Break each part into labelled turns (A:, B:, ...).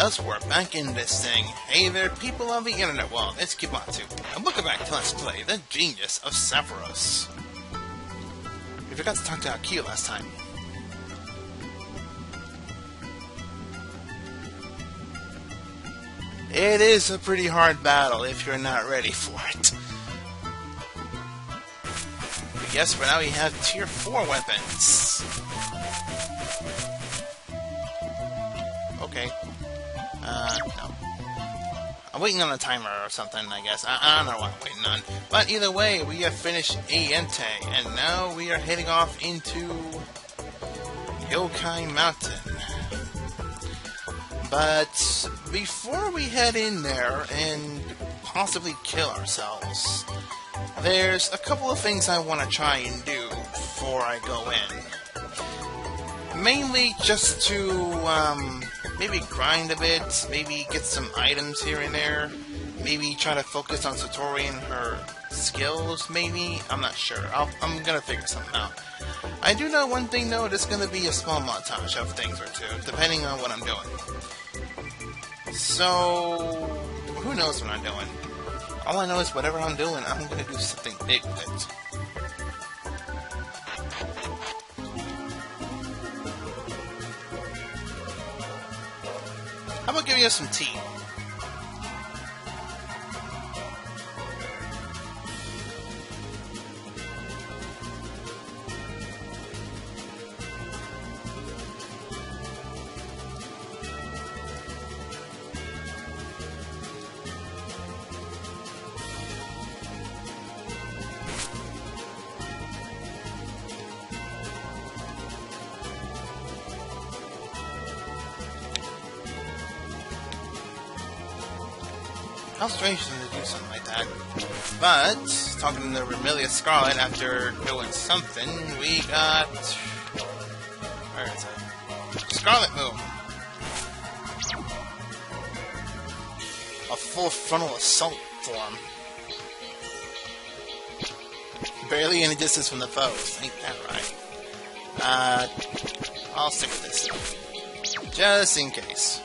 A: us, we're back in this thing. Hey there, people of the internet world, it's Kibatu, and welcome back to Let's Play The Genius of Sappheiros. We forgot to talk to our Q last time. It is a pretty hard battle if you're not ready for it. But yes, for now we have tier 4 weapons. Okay. No. I'm waiting on a timer or something, I guess. I don't know what I'm waiting on. But either way, we have finished Aente, and now we are heading off into Youkai Mountain. But before we head in there and possibly kill ourselves, there's a couple of things I want to try and do before I go in. Mainly just to, maybe grind a bit, maybe get some items here and there, maybe try to focus on Satori and her skills, maybe? I'm not sure. I'm gonna figure something out. I do know one thing though, there's gonna be a small montage of things or two, depending on what I'm doing. So, who knows what I'm doing? All I know is whatever I'm doing, I'm gonna do something big with it. How about giving us some tea? How strange of them to do something like that. But, talking to Vermilious Scarlet after doing something, we got... where is it? Scarlet Moon. A full frontal assault form. Barely any distance from the foes. Ain't that right? I'll stick with this stuff. Just in case.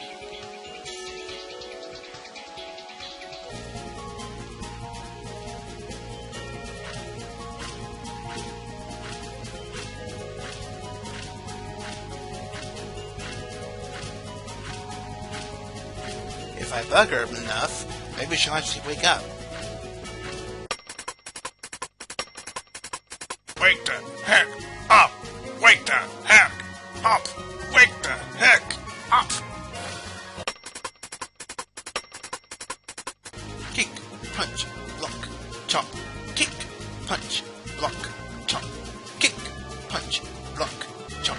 A: If I bug her enough, maybe she'll actually wake up.
B: Wake the heck up! Wake the heck up! Wake the heck up!
A: Kick, punch, block, chop. Kick, punch, block, chop. Kick, punch, block, chop.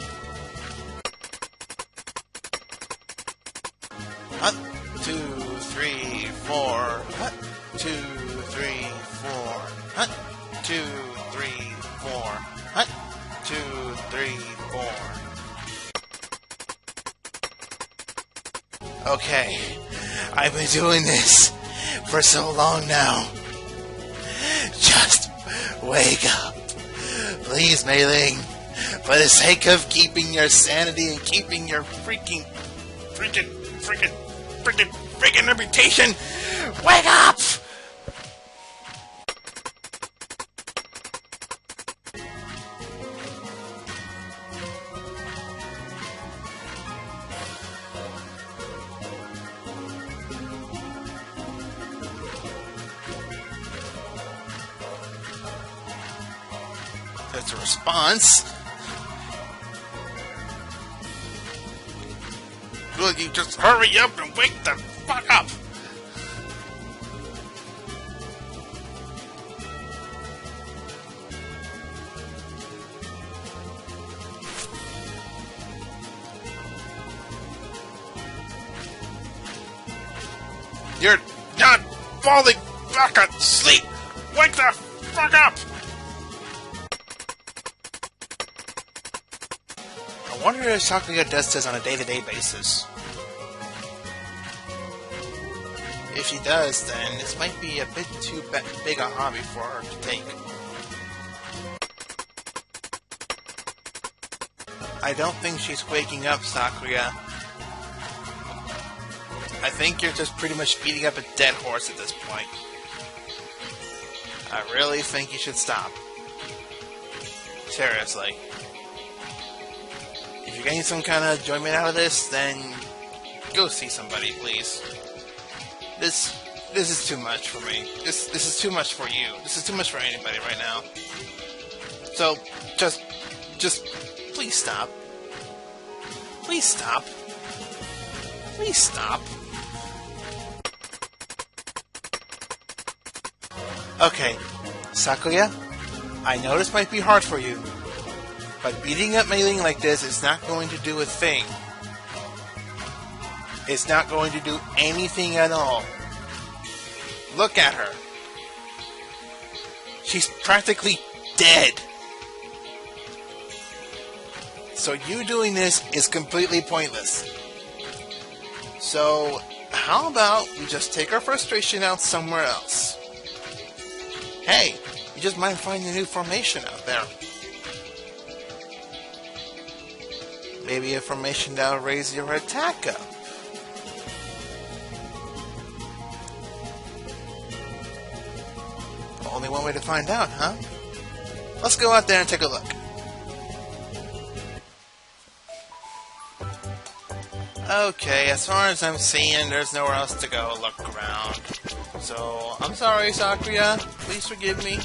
A: Hut, 2, 3, 4. Hut, 2, 3, 4. Hut, 2, 3, 4. Hut, 2, 3, 4. Okay, I've been doing this for so long now. Just wake up. Please, Mei-Ling. For the sake of keeping your sanity and keeping your freaking reputation, wake up! There's a response.
B: Will you just hurry up and wake the fuck up? You're not falling back asleep! Wake the fuck up!
A: I wonder if Sakuya does this on a day-to-day basis. If she does, then this might be a bit too big a hobby for her to take. I don't think she's waking up, Sakuya. I think you're just pretty much beating up a dead horse at this point. I really think you should stop. Seriously. If you're getting some kind of enjoyment out of this, then go see somebody, please. This is too much for me. This is too much for you. This is too much for anybody right now. So, just please stop. Please stop. Please stop. Okay, Sakuya, I know this might be hard for you, but beating up Mei Ling like this is not going to do a thing. It's not going to do anything at all. Look at her. She's practically dead. So you doing this is completely pointless. So, how about we just take our frustration out somewhere else? Hey, you just might find a new formation out there. Maybe a formation that'll raise your attack up. Only one way to find out, huh? Let's go out there and take a look. Okay, as far as I'm seeing, there's nowhere else to go. Look around. So, I'm sorry, Sakuya. Please forgive me.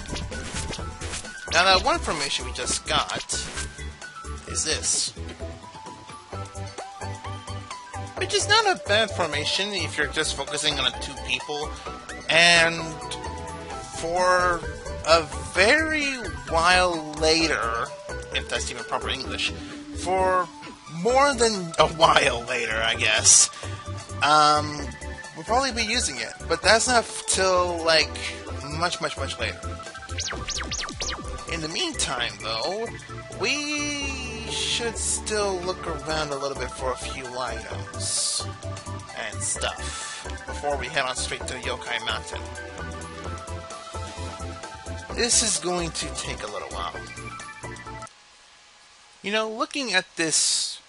A: Now, that one formation we just got is this. Which is not a bad formation if you're just focusing on 2 people. And for a very while later, if that's even proper English, for more than a while later, I guess, we'll probably be using it. But that's not till, like, much later. In the meantime, though, we should still look around a little bit for a few items and stuff before we head on straight to Youkai Mountain. This is going to take a little while. You know, looking at this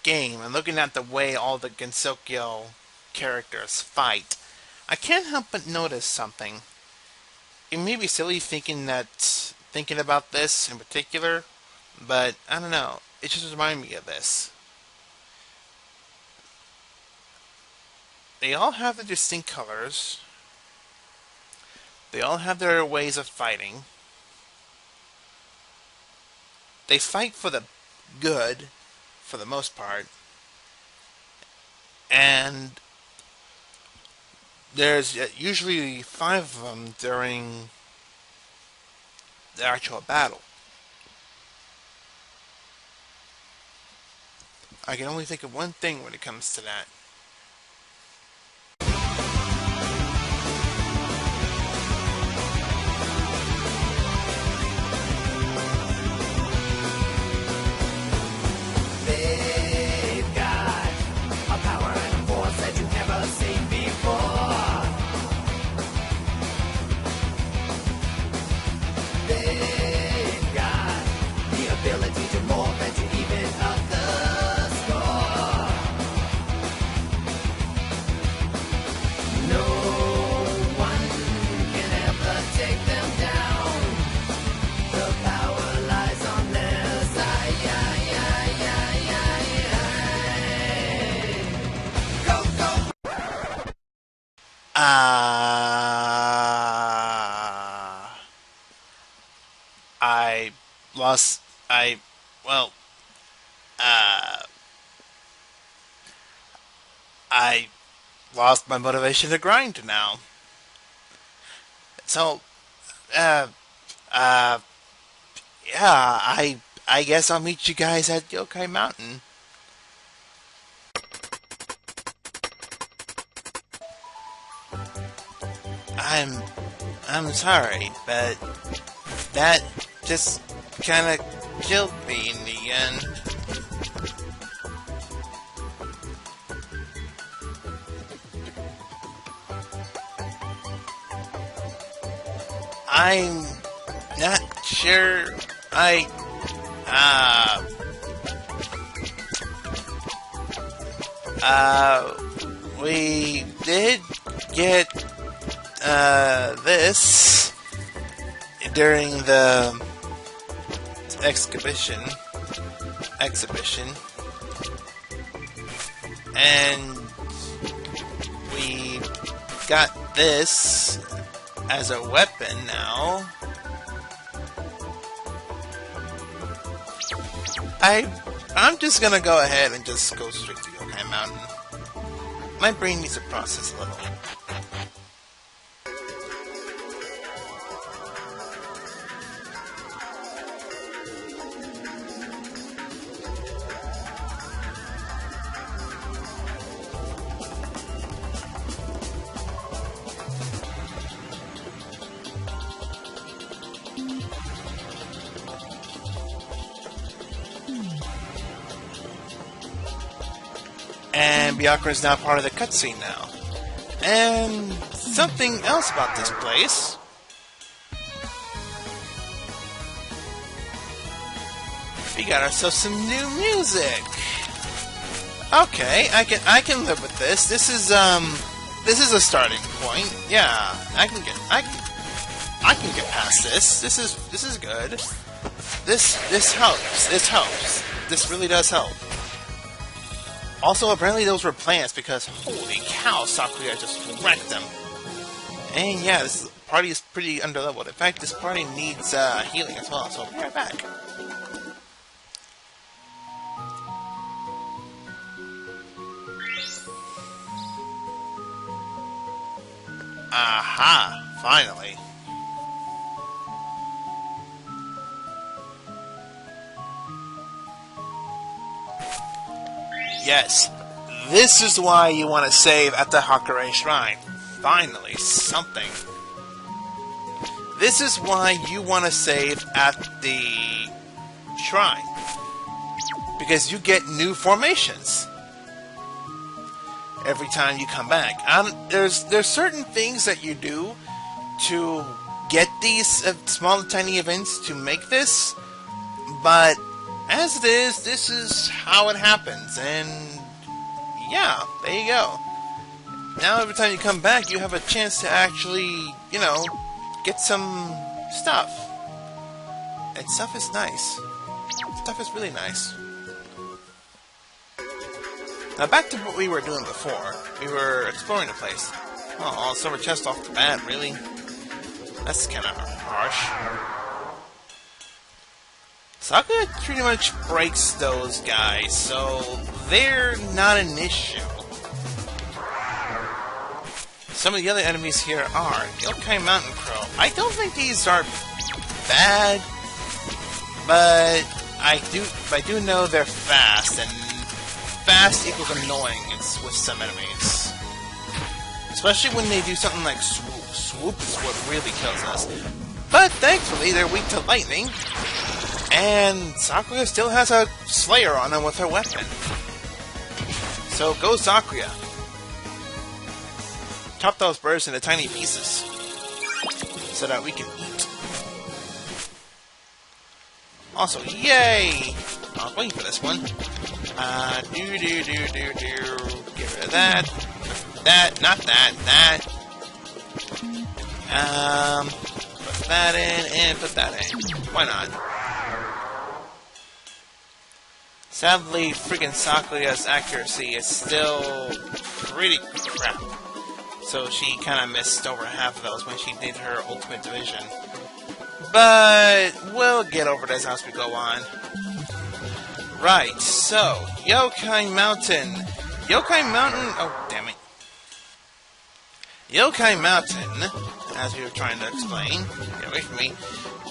A: game and looking at the way all the Gensokyo characters fight, I can't help but notice something. It may be silly thinking about this in particular, but I don't know. It just reminded me of this. They all have their distinct colors. They all have their ways of fighting. They fight for the good, for the most part. And there's usually 5 of them during the actual battle. I can only think of one thing when it comes to that.
C: They've got a power and a force that you've never seen before. They've got the ability to morph and to even up the score. No one can ever take them down. The power lies on their side. Go, go!
A: I lost my motivation to grind now. So, yeah, I guess I'll meet you guys at Youkai Mountain. I'm sorry, but that just kind of killed me in the end. I'm not sure we did get this during the exhibition, and we got this as a weapon now. I'm just gonna go ahead and just go straight to Youkai Mountain. My brain needs to process a little. And Byakuya is now part of the cutscene now. And something else about this place. We got ourselves some new music. Okay, I can live with this. This is a starting point. Yeah, I can get past this. This is good. This helps. This helps. This really does help. Also, apparently those were plants because, holy cow, Sakuya just wrecked them. And yeah, this party is pretty underleveled. In fact, this party needs healing as well, so I'll be right back. Aha! Finally. Yes, this is why you want to save at the Hakure Shrine. Finally, something. This is why you want to save at the shrine. Because you get new formations every time you come back. There's certain things that you do to get these small tiny events to make this, but as it is, this is how it happens, and yeah, there you go. Now every time you come back, you have a chance to actually, you know, get some stuff. And stuff is nice. Stuff is really nice. Now back to what we were doing before. We were exploring the place. Oh, all silver chest off the bat, really? That's kind of harsh. Sakuya pretty much breaks those guys, so they're not an issue. Some of the other enemies here are Youkai Mountain Crow. I don't think these are bad, but I do know they're fast, and fast equals annoying with some enemies. Especially when they do something like swoop. Swoop is what really kills us. But thankfully, they're weak to lightning. And Sakuya still has a Slayer on him with her weapon. So go Sakuya. Chop those birds into tiny pieces so that we can eat. Also, yay! I was waiting for this one. Get rid of that. That, not that, that. Put that in and put that in. Why not? Sadly, freaking Sakuya's accuracy is still pretty crap. So she kind of missed over half of those when she did her ultimate division. But we'll get over this as we go on. Right, so, Youkai Mountain. Youkai Mountain... Oh, damn it. Youkai Mountain, as we were trying to explain, get away from me,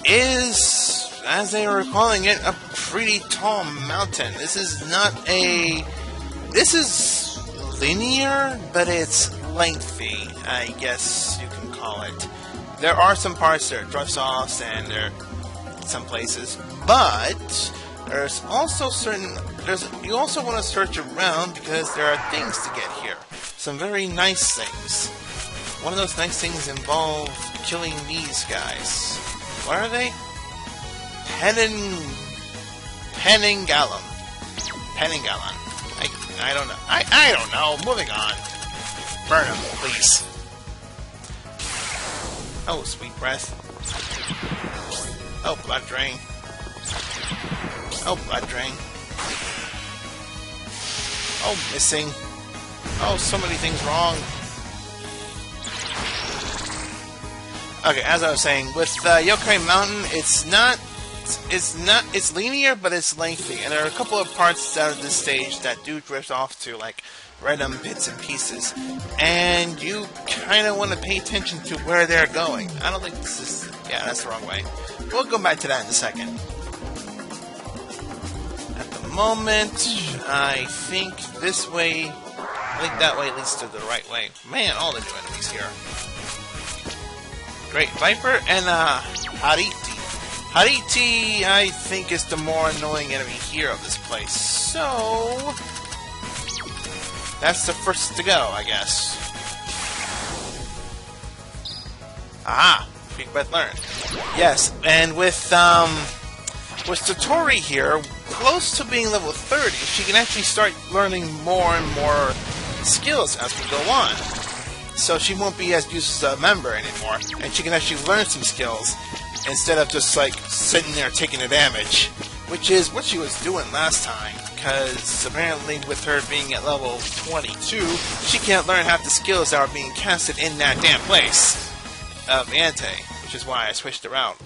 A: is, as they were calling it, a pretty tall mountain. This is not a... This is linear, but it's lengthy, I guess you can call it. There are some parts that are dress-offs, and there are some places, but there's also you also want to search around because there are things to get here. Some very nice things. One of those nice things involve killing these guys. What are they? Penningalum. I don't know. I don't know. Moving on. Burn him, please. Oh, sweet breath. Oh, blood drain. Oh, blood drain. Oh, missing. Oh, so many things wrong. Okay, as I was saying, with Youkai Mountain, it's linear, but it's lengthy, and there are a couple of parts out of this stage that do drift off to, like, random bits and pieces, and you kind of want to pay attention to where they're going. I don't think this is... yeah, that's the wrong way. We'll go back to that in a second. At the moment, I think this way... I think that way leads to the right way. Man, all the new enemies here. Great Viper and Hariti. Hariti, I think, is the more annoying enemy here of this place. So that's the first to go, I guess. Ah, Quick Breath learned. Yes, and with Satori here, close to being level 30, she can actually start learning more and more skills as we go on. So she won't be as useless a member anymore, and she can actually learn some skills instead of just like sitting there taking the damage, which is what she was doing last time. Because apparently, with her being at level 22, she can't learn half the skills that are being casted in that damn place of Ante, which is why I switched her out.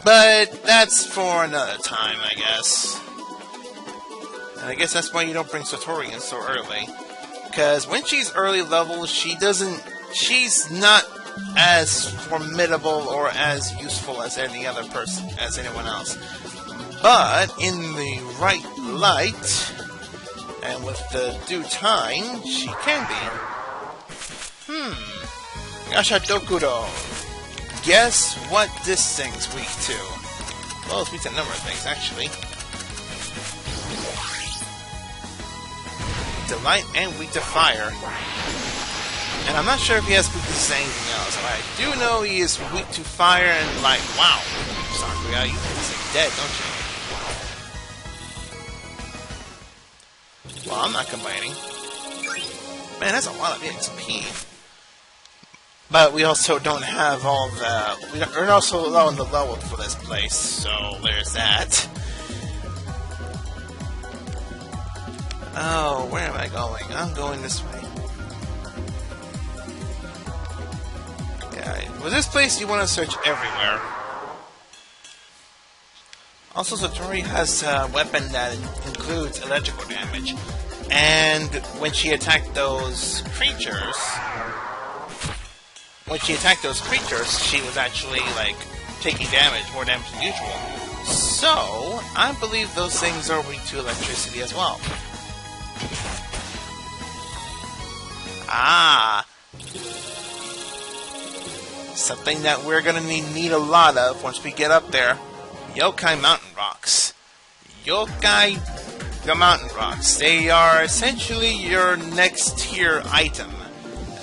A: But that's for another time, I guess. And I guess that's why you don't bring Satori in so early. Because when she's early level, she's not as formidable or as useful as any other person, as anyone else. But in the right light, and with the due time, she can be. Yasha Dokuro. Guess what this thing's weak to? Well, it's weak to a number of things, actually. To light and weak to fire. And I'm not sure if he has weaknesses to anything else. But I do know he is weak to fire and light. Wow. Sakuya, you think this thing's dead, don't you? Well, I'm not complaining. Man, that's a lot of XP. But we also don't have all the... we're also low on the level for this place, so there's that. Oh, where am I going? I'm going this way. Yeah, with this place, you want to search everywhere. Also, Satori has a weapon that includes electrical damage. And when she attacked those creatures... she was actually, like, taking damage, more damage than usual. So, I believe those things are weak to electricity as well. Ah! Something that we're gonna need a lot of once we get up there. Youkai Mountain Rocks. Youkai the Mountain Rocks. They are essentially your next tier item,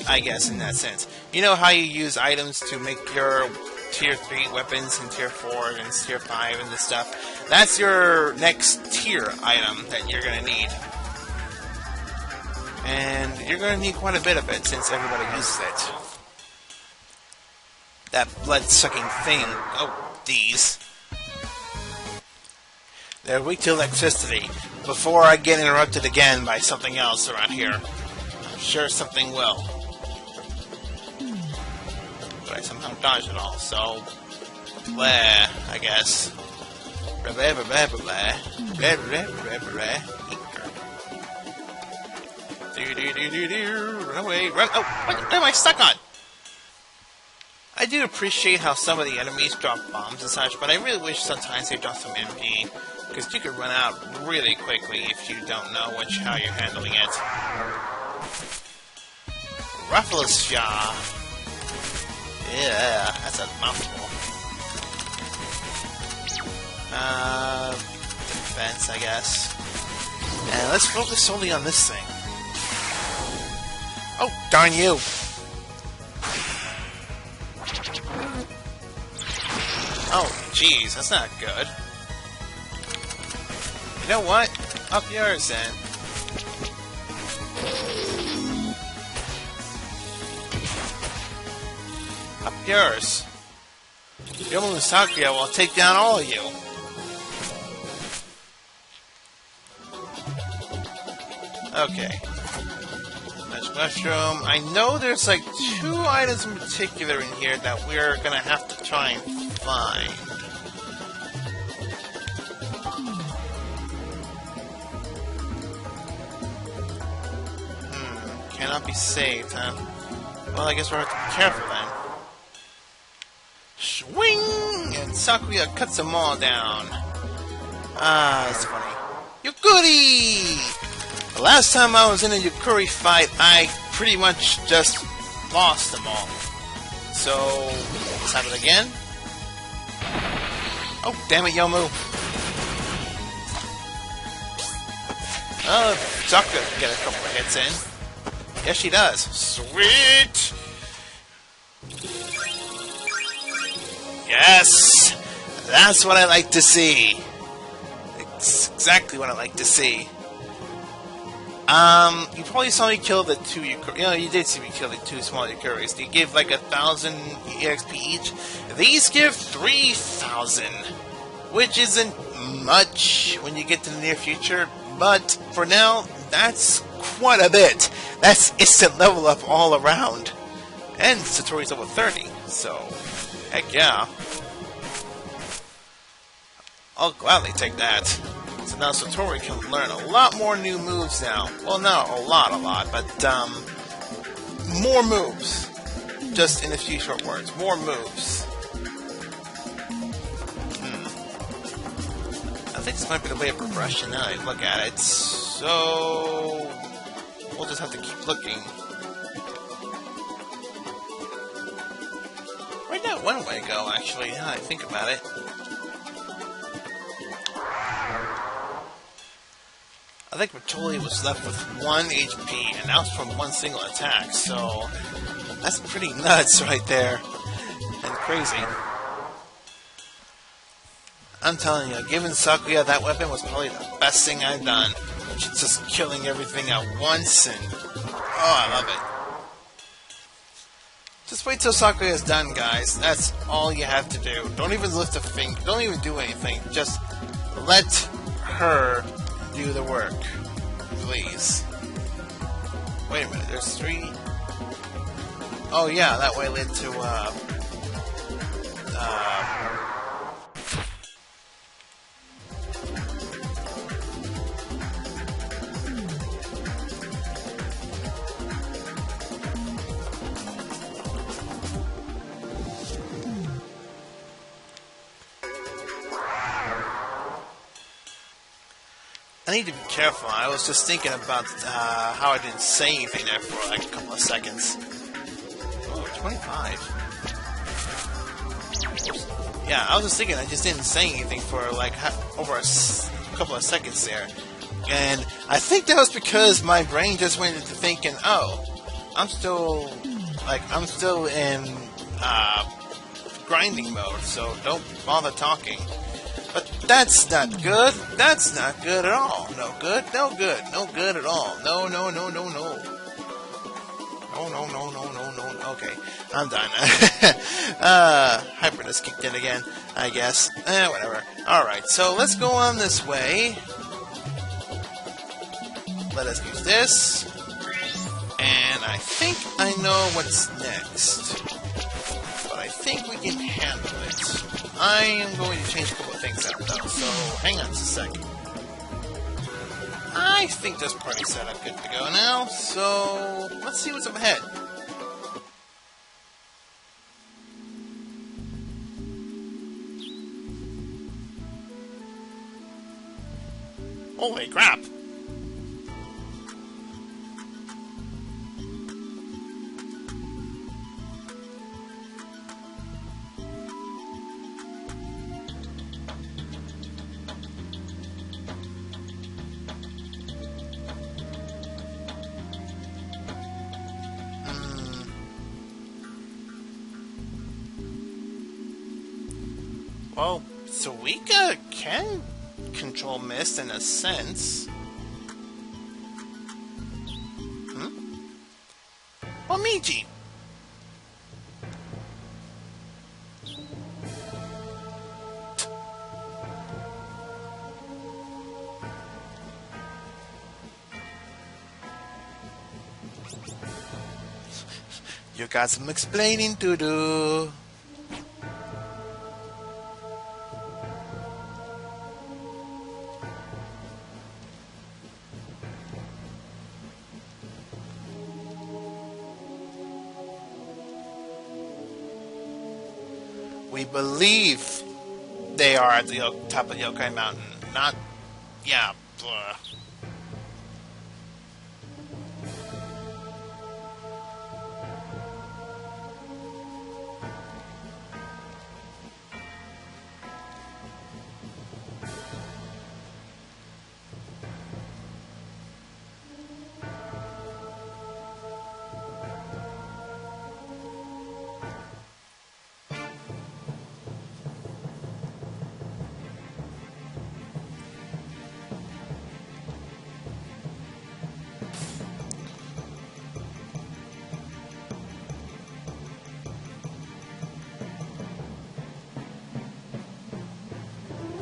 A: I guess, in that sense. You know how you use items to make your tier 3 weapons and tier 4 and tier 5 and this stuff? That's your next tier item that you're gonna need. And you're going to need quite a bit of it, since everybody uses it. That blood-sucking thing. Oh, these. They're weak to electricity. Before I get interrupted again by something else around here. I'm sure something will. But I somehow dodged it all, so... bleh, I guess. Bleh, bleh, bleh, bleh, bleh. Bleh, bleh, bleh, bleh. Run away, run! Oh, what am I stuck on? I do appreciate how some of the enemies drop bombs and such, but I really wish sometimes they drop some MP, because you could run out really quickly if you don't know how you're handling it. Ruffles Jaw. Yeah, that's a mouthful. Defense, I guess. And let's focus solely on this thing. Oh, darn you! Oh, jeez, that's not good. You know what? Up yours, then. Up yours. Yomo and Sakuya will take down all of you. Okay. Magic Mushroom. I know there's like 2 items in particular in here that we're gonna have to try and find. Cannot be saved, huh? Well, I guess we'll have to be careful then. Swing! And Sakuya cuts them all down. Ah, that's funny. Yukuri! The last time I was in a Yukuri fight, I pretty much just lost them all. So, let's have it again. Oh, damn it, Yomu. Oh, Sakuya can get a couple of hits in. Yes, she does. Sweet! Yes! That's what I like to see. It's exactly what I like to see. You probably saw me kill the 2 Yukuri. You know, you did see me kill the 2 small Yukuris. They give like 1,000 EXP each. These give 3,000. Which isn't much when you get to the near future. But for now, that's quite a bit. That's instant level up all around. And Satori's level 30, so heck yeah. I'll gladly take that. So now Satori can learn a lot more new moves now. Well, not a lot, but more moves. Just in a few short words, more moves. I think this might be the way of progression now I look at it. So we'll just have to keep looking. Where'd that one way go, actually, now I think about it? I think Bertoli was left with 1 HP, and that was from 1 single attack, so that's pretty nuts right there. And crazy. I'm telling you, giving Sakuya that weapon was probably the best thing I've done. She's just killing everything at once, and oh, I love it. Just wait till Sakuya is done, guys. That's all you have to do. Don't even lift a finger. Don't even do anything. Just let her do the work, please. Wait a minute. There's 3. Oh yeah, that way led to I need to be careful. I was just thinking about how I didn't say anything there for like a couple of seconds. Oh, 25. Yeah, I was just thinking I just didn't say anything for like over a couple of seconds there. And I think that was because my brain just went into thinking, oh, I'm still in grinding mode, so don't bother talking. But that's not good. That's not good at all. No good, no good, no good at all. No, no, no, no, no. No, no, no, no, no, no. Okay, I'm done. Hyperness kicked in again, I guess. Whatever. Alright, so let's go on this way. Let us use this. And I think I know what's next. But I think we can handle it. I am going to change a couple of things out though, so hang on just a second. I think this party's set up good to go now, so let's see what's up ahead. Holy crap! Well, Suika can control mist in a sense. Momiji. You got some explaining to do. We believe they are at the top of Youkai Mountain. Not, yeah, blah.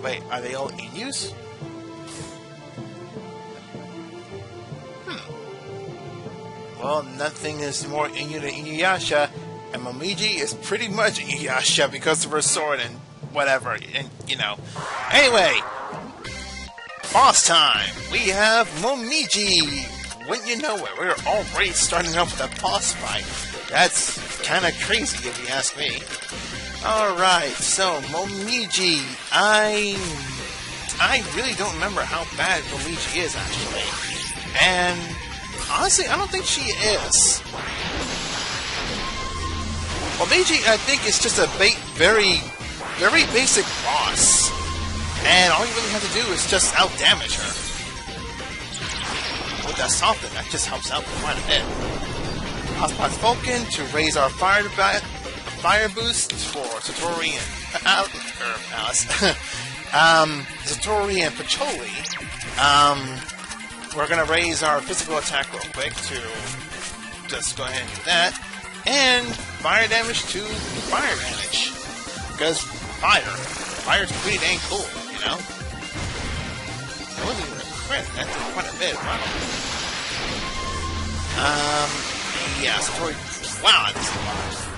A: Wait, are they all Inyus? Well, nothing is more Inyu than Inuyasha, and Momiji is pretty much Inuyasha because of her sword and whatever, and you know. Anyway, boss time! We have Momiji! Wouldn't you know it, we're already starting off with a boss fight. That's kinda crazy if you ask me. Alright, so Momiji, I really don't remember how bad Momiji is, actually. And honestly, I don't think she is. Momiji, I think, is just a very basic boss. And all you really have to do is just out-damage her. With that something, that just helps out quite a bit. Hotspot's Vulcan to raise our fire boost for Satori and Alice. Satori and Pacholi. We're gonna raise our physical attack real quick to just go ahead and do that. And fire damage to fire damage. Because fire's pretty dang cool, you know? That wasn't even a crit, that did quite a bit, wow. Yeah, Satori, wow, this is a lot.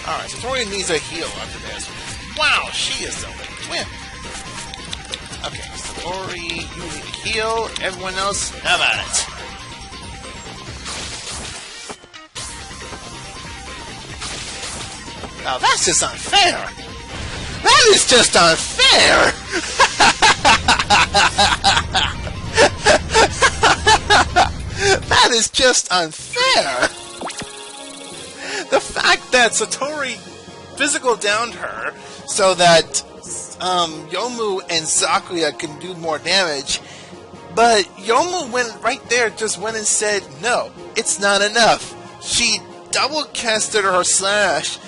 A: Alright, Satori needs a heal after this. Wow, she is a wimp. Okay, Satori, you need a heal. Everyone else, have at it. Now that's just unfair. That is just unfair. That is just unfair. The fact that Satori physical downed her so that Yomu and Sakuya can do more damage, but Yomu just went and said, no, it's not enough. She double casted her slash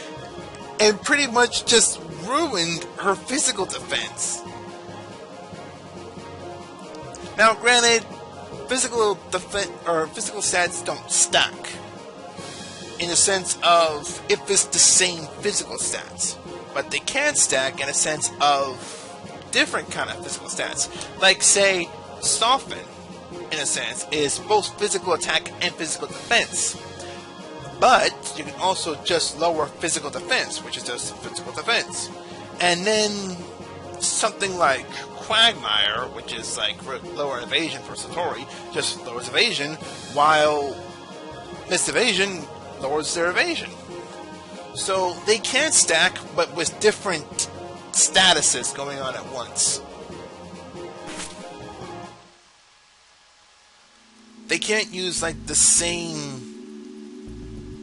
A: and pretty much just ruined her physical defense. Now granted, physical stats don't stack. In the sense of if it's the same physical stats. But they can stack in a sense of different kind of physical stats. Like, say, Soften, in a sense, is both physical attack and physical defense. But you can also just lower physical defense, which is just physical defense. And then something like Quagmire, which is like lower evasion for Satori, just lowers evasion, while Missed Evasion lowers their evasion. So they can stack, but with different statuses going on at once. They can't use like the same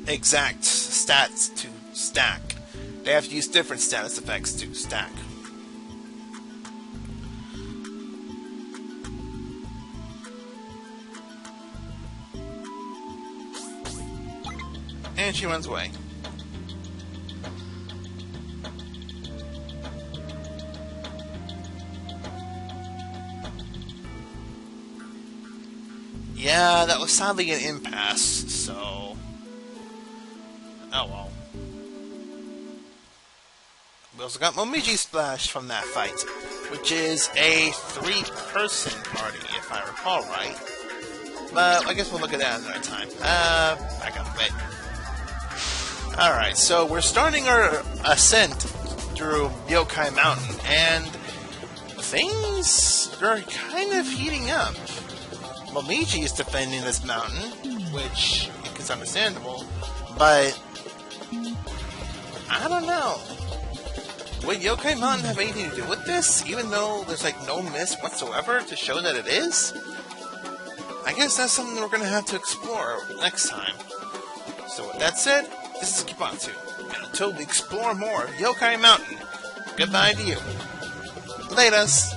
A: exact stats to stack. They have to use different status effects to stack. And she runs away. Yeah, that was sadly an impasse, so... Oh well. We also got Momiji Splash from that fight, which is a 3-person party, if I recall right. But I guess we'll look at that another time. Back up a bit. Alright, so we're starting our ascent through Youkai Mountain, and things are kind of heating up. Momiji is defending this mountain, which is understandable, but I don't know. Would Youkai Mountain have anything to do with this, even though there's like no mist whatsoever to show that it is? I guess that's something we're going to have to explore next time. So with that said, this is Kibatsu, and until we explore more of Youkai Mountain, goodbye to you. Laters!